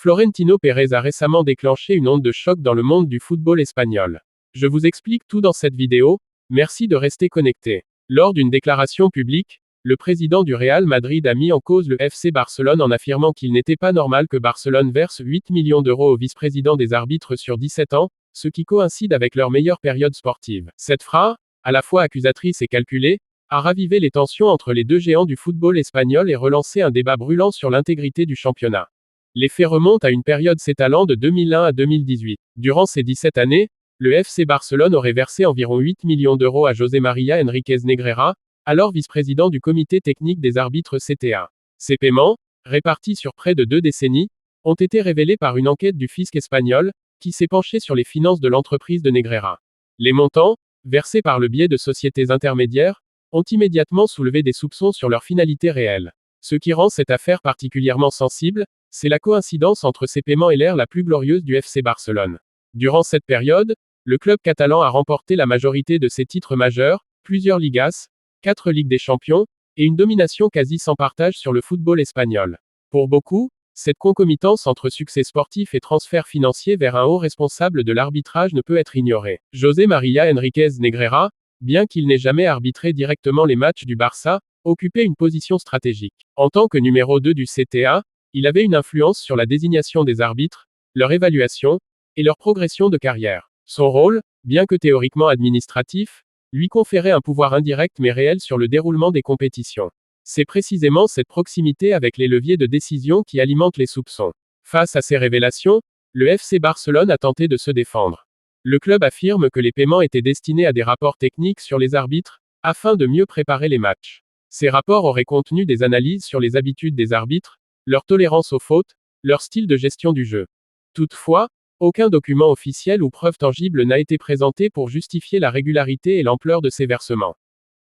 Florentino Pérez a récemment déclenché une onde de choc dans le monde du football espagnol. Je vous explique tout dans cette vidéo, merci de rester connecté. Lors d'une déclaration publique, le président du Real Madrid a mis en cause le FC Barcelone en affirmant qu'il n'était pas normal que Barcelone verse 8 millions d'euros au vice-président des arbitres sur 17 ans, ce qui coïncide avec leur meilleure période sportive. Cette phrase, à la fois accusatrice et calculée, a ravivé les tensions entre les deux géants du football espagnol et relancé un débat brûlant sur l'intégrité du championnat. Les faits remontent à une période s'étalant de 2001 à 2018. Durant ces 17 années, le FC Barcelone aurait versé environ 8 millions d'euros à José María Enríquez Negreira, alors vice-président du comité technique des arbitres CTA. Ces paiements, répartis sur près de 2 décennies, ont été révélés par une enquête du fisc espagnol, qui s'est penchée sur les finances de l'entreprise de Negreira. Les montants, versés par le biais de sociétés intermédiaires, ont immédiatement soulevé des soupçons sur leur finalité réelle. Ce qui rend cette affaire particulièrement sensible, c'est la coïncidence entre ces paiements et l'ère la plus glorieuse du FC Barcelone. Durant cette période, le club catalan a remporté la majorité de ses titres majeurs, plusieurs Ligas, 4 Ligues des Champions, et une domination quasi sans partage sur le football espagnol. Pour beaucoup, cette concomitance entre succès sportif et transfert financier vers un haut responsable de l'arbitrage ne peut être ignorée. José María Enríquez Negreira, bien qu'il n'ait jamais arbitré directement les matchs du Barça, occupait une position stratégique. En tant que numéro 2 du CTA, il avait une influence sur la désignation des arbitres, leur évaluation, et leur progression de carrière. Son rôle, bien que théoriquement administratif, lui conférait un pouvoir indirect mais réel sur le déroulement des compétitions. C'est précisément cette proximité avec les leviers de décision qui alimente les soupçons. Face à ces révélations, le FC Barcelone a tenté de se défendre. Le club affirme que les paiements étaient destinés à des rapports techniques sur les arbitres, afin de mieux préparer les matchs. Ces rapports auraient contenu des analyses sur les habitudes des arbitres, leur tolérance aux fautes, leur style de gestion du jeu. Toutefois, aucun document officiel ou preuve tangible n'a été présenté pour justifier la régularité et l'ampleur de ces versements.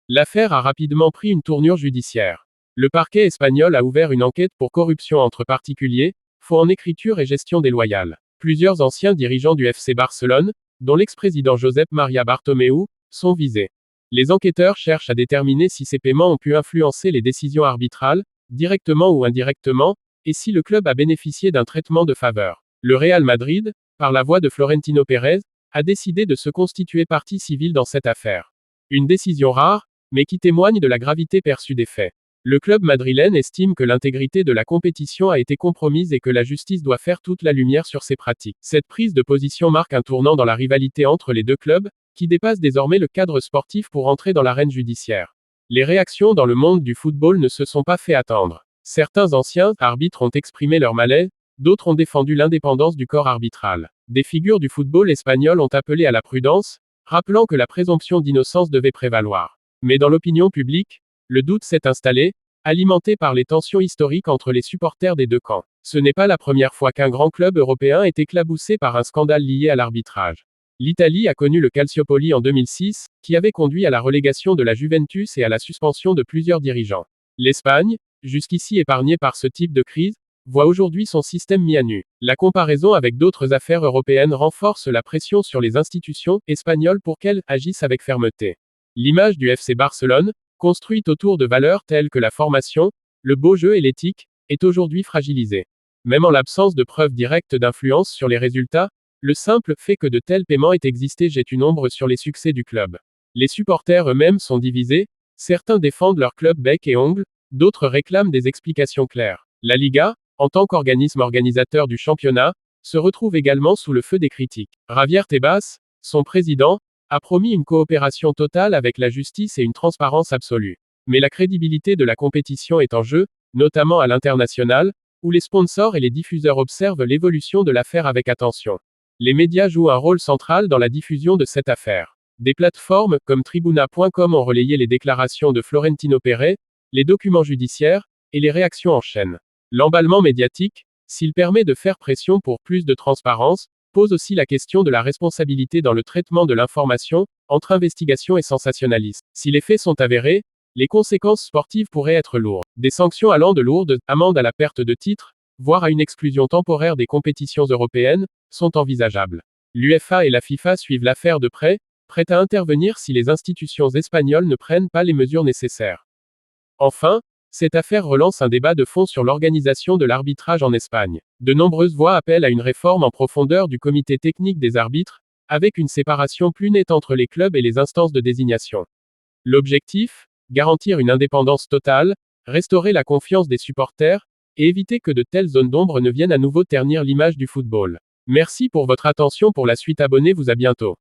L'affaire a rapidement pris une tournure judiciaire. Le parquet espagnol a ouvert une enquête pour corruption entre particuliers, faux en écriture et gestion déloyale. Plusieurs anciens dirigeants du FC Barcelone, dont l'ex-président Josep María Bartomeu, sont visés. Les enquêteurs cherchent à déterminer si ces paiements ont pu influencer les décisions arbitrales, directement ou indirectement, et si le club a bénéficié d'un traitement de faveur. Le Real Madrid, par la voix de Florentino Pérez, a décidé de se constituer partie civile dans cette affaire. Une décision rare, mais qui témoigne de la gravité perçue des faits. Le club madrilène estime que l'intégrité de la compétition a été compromise et que la justice doit faire toute la lumière sur ces pratiques. Cette prise de position marque un tournant dans la rivalité entre les deux clubs, qui dépasse désormais le cadre sportif pour entrer dans l'arène judiciaire. Les réactions dans le monde du football ne se sont pas fait attendre. Certains anciens arbitres ont exprimé leur malaise, d'autres ont défendu l'indépendance du corps arbitral. Des figures du football espagnol ont appelé à la prudence, rappelant que la présomption d'innocence devait prévaloir. Mais dans l'opinion publique, le doute s'est installé, alimenté par les tensions historiques entre les supporters des deux camps. Ce n'est pas la première fois qu'un grand club européen est éclaboussé par un scandale lié à l'arbitrage. L'Italie a connu le Calciopoli en 2006, qui avait conduit à la relégation de la Juventus et à la suspension de plusieurs dirigeants. L'Espagne, jusqu'ici épargnée par ce type de crise, voit aujourd'hui son système mis à nu. La comparaison avec d'autres affaires européennes renforce la pression sur les institutions espagnoles pour qu'elles agissent avec fermeté. L'image du FC Barcelone, construite autour de valeurs telles que la formation, le beau jeu et l'éthique, est aujourd'hui fragilisée. Même en l'absence de preuves directes d'influence sur les résultats, le simple fait que de tels paiements aient existé jette une ombre sur les succès du club. Les supporters eux-mêmes sont divisés, certains défendent leur club bec et ongles, d'autres réclament des explications claires. La Liga, en tant qu'organisme organisateur du championnat, se retrouve également sous le feu des critiques. Javier Tebas, son président, a promis une coopération totale avec la justice et une transparence absolue. Mais la crédibilité de la compétition est en jeu, notamment à l'international, où les sponsors et les diffuseurs observent l'évolution de l'affaire avec attention. Les médias jouent un rôle central dans la diffusion de cette affaire. Des plateformes, comme Tribuna.com ont relayé les déclarations de Florentino Pérez, les documents judiciaires, et les réactions en chaîne. L'emballement médiatique, s'il permet de faire pression pour plus de transparence, pose aussi la question de la responsabilité dans le traitement de l'information, entre investigation et sensationnalisme. Si les faits sont avérés, les conséquences sportives pourraient être lourdes. Des sanctions allant de lourdes amendes à la perte de titres, voire à une exclusion temporaire des compétitions européennes, sont envisageables. L'UEFA et la FIFA suivent l'affaire de près, prêtes à intervenir si les institutions espagnoles ne prennent pas les mesures nécessaires. Enfin, Cette affaire relance un débat de fond sur l'organisation de l'arbitrage en Espagne. De nombreuses voix appellent à une réforme en profondeur du comité technique des arbitres, avec une séparation plus nette entre les clubs et les instances de désignation. L'objectif? Garantir une indépendance totale, restaurer la confiance des supporters, et éviter que de telles zones d'ombre ne viennent à nouveau ternir l'image du football. Merci pour votre attention. Pour la suite, abonnez-vous. À bientôt.